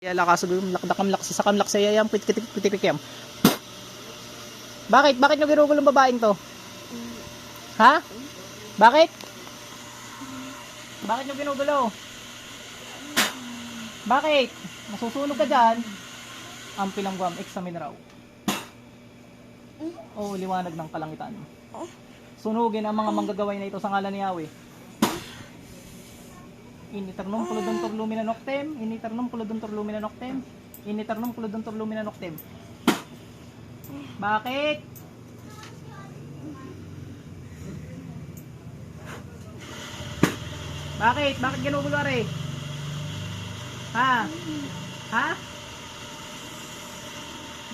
Yala kasugum lakdakam sa kamlak sa yayam pitipikam. Bakit nyo ginugulo ang babaeng to? Ha? Bakit nyo ginugulo? Bakit? Masusunog ka dyan. Ang pilangguam, examine raw. Oh, liwanag ng kalangitan. Sunugin ang mga manggagaway na ito sa ngalan ni Yahweh. Initernum kuluduntor lumina noctem, initernum kuluduntor lumina noctem, initernum kuluduntor lumina noctem. Bakit? Bakit ginugulo are? Ha? Ha?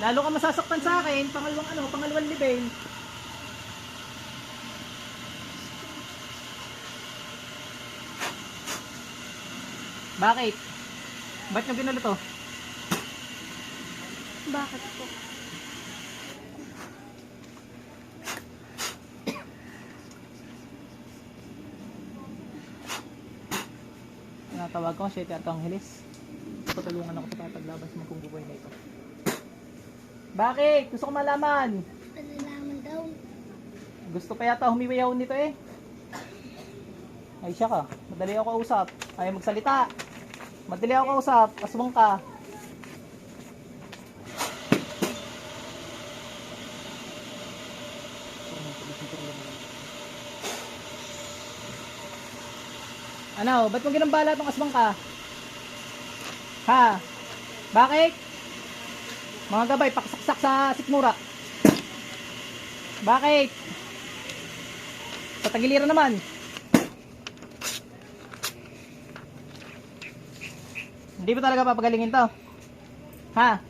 Lalo ka masasaktan sa akin, pangalawang level. Bakit? Ba't nyo ginulo to? Bakit po? Tinatawag ko, Siete Arcangheles. Patulungan ako sa paglaban sa mga buhay na ito. Bakit? Gusto ko malaman. Malalaman daw. Gusto pa yata humiwayaw nito eh. Ay siya ka, madali ako kausap. Ayaw magsalita. Madali ako kausap, aswang ka. Ano, ba't mo ginambala itong aswang ka? Ha? Bakit? Mga gabay, pakasaksak sa sikmura. Bakit? Sa tagiliran naman. Hindi ba talaga papagalingin to? Ha?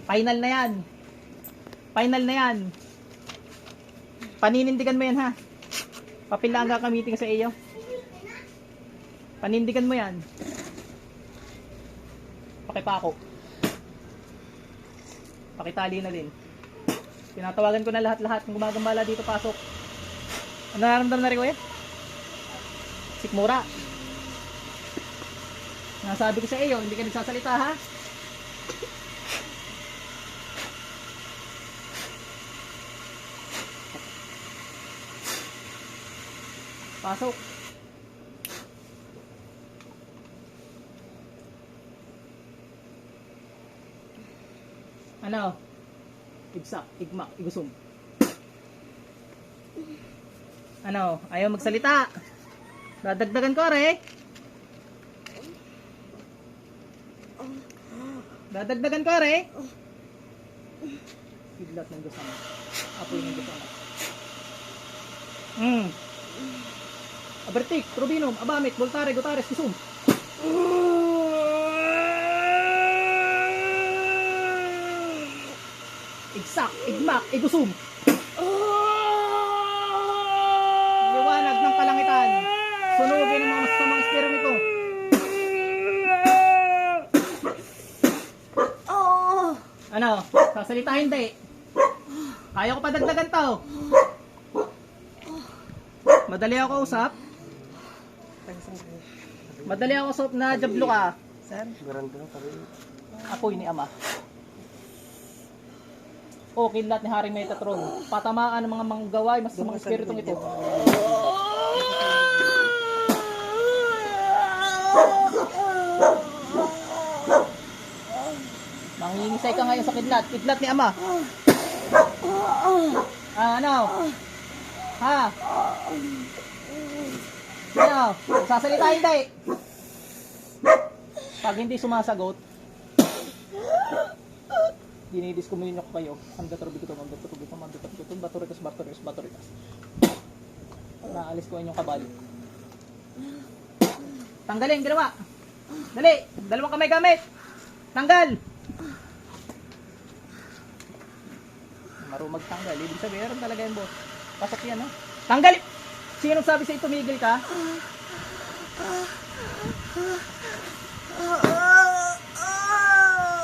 Final na yan. Final na yan. Paninindigan mo yan ha. Papel lang ang gagamitin sa iyo. Panindigan mo yan. Pakipako. Pakitali na din. Tinatawagan ko na lahat-lahat ng gumagambala dito pasok. Ano nararamdaman na rin ko eh? Sikmura. Nasabi ko sa iyo, hindi ka nagsasalita ha? Pasok. Ano? Igsak, igmak, igusum. Ano? Ayaw magsalita. Dadagdagan ko re. Dadagdagan ko re. Kidlat ng Diyos Ama. Apoy ng Diyos Ama. Abertik, Rubinum, Abamit, Voltare, Gutares, Kisum. Igsak, igmak, igusum. Liwanag ng kalangitan. Sunugin ang mga masasamang espiritu nito. Ano? Sasalita hindi. Kaya ko pa dagdagan to. Madali ako usap. Madali ako usap na jablo ka. Sir? Apoy ni Ama. O kidlat ni Haring Metatron. Patamaan ng mga manggaway mas sa mga espiritong ito. Mangingisay ka ngayon sa kidlat. Kidlat ni Ama. Ano? Ha? Ano? Sasalita hindi. Pag hindi sumasagot, dinidiskuminyo ko kayo. Andatorbikitum, batorikas. Naalis ko inyong kabali. Tanggalin, ginawa. Dali, dalawang kamay gamit. Tanggal. Marumag tanggal. Ibig sabihin, meron talaga yan, boss. Pasok yan, ha? Tanggal! Sino sabi sa'yo tumigil ka?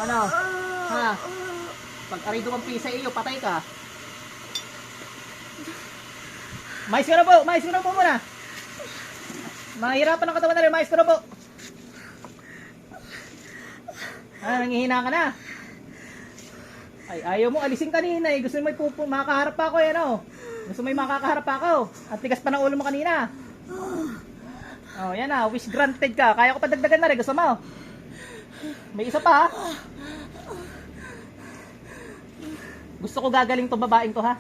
Ano? Ha? Pag arido kang pisa iyo, patay ka. Mais ko na po muna. Mahirapan ang katawan na rin, mais ko na po. Nangihina ka na. Ay, ayaw mo alisin kanina eh. Gusto mo may makaharap pa ako eh, ano? Gusto mo may makakaharap pa ako. At tigas pa ng ulo mo kanina. Oh, yan na. Wish granted ka. Kaya ko pa dagdagan na rin. Gusto mo? May isa pa ha? Gusto ko gagaling tong babaeng to ha?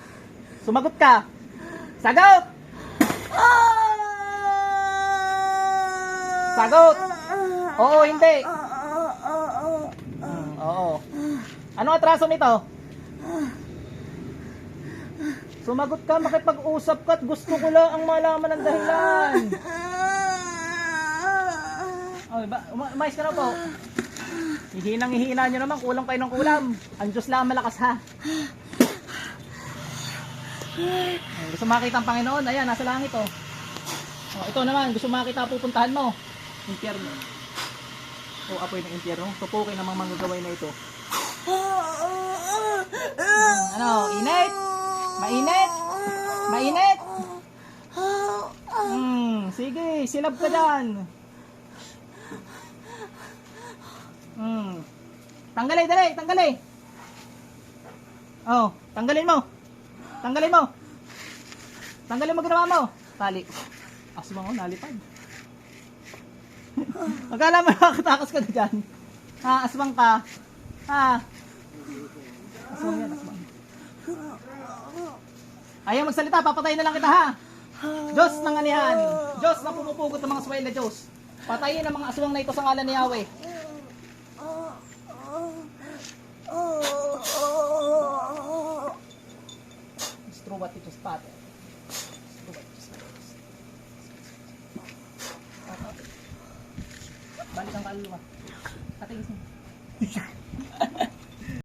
Sumagot ka. Sagot! Sagot! Oo, hindi. Oo. Anong atraso nito? Sumagot ka, makipag-usap ka at gusto ko lang ang malaman ng dahilan. Ay, umayos ka na po. Hihinang-hihina nyo naman, kulang kayo ng kulam. Ang Diyos lang malakas ha. Gusto makita ang Panginoon, ayan, nasa langit oh. Oh, ito naman, gusto makita pupuntahan mo. Impyerno. O apoy ng impyerno. Tupukin namang manggagaway na ito. Ano, init? Mainit? Mainit? Sige, silab ka dyan. Tanggalin, dali, tanggalin. Oh, tanggalin mo. Tanggalin mo. Tanggalin mo ginawa mo. Tali. Asma ko, nalipad. Magkala mo nakakatakas ka na dyan. Ha, aswang ka. Ha. Aswang yan, aswang. Ayaw magsalita, papatayin na lang kita ha. Diyos ng anihan. Diyos na pumupugot ng mga sway na Diyos. Patayin ang mga aswang na ito sa ngalan ni Yahweh.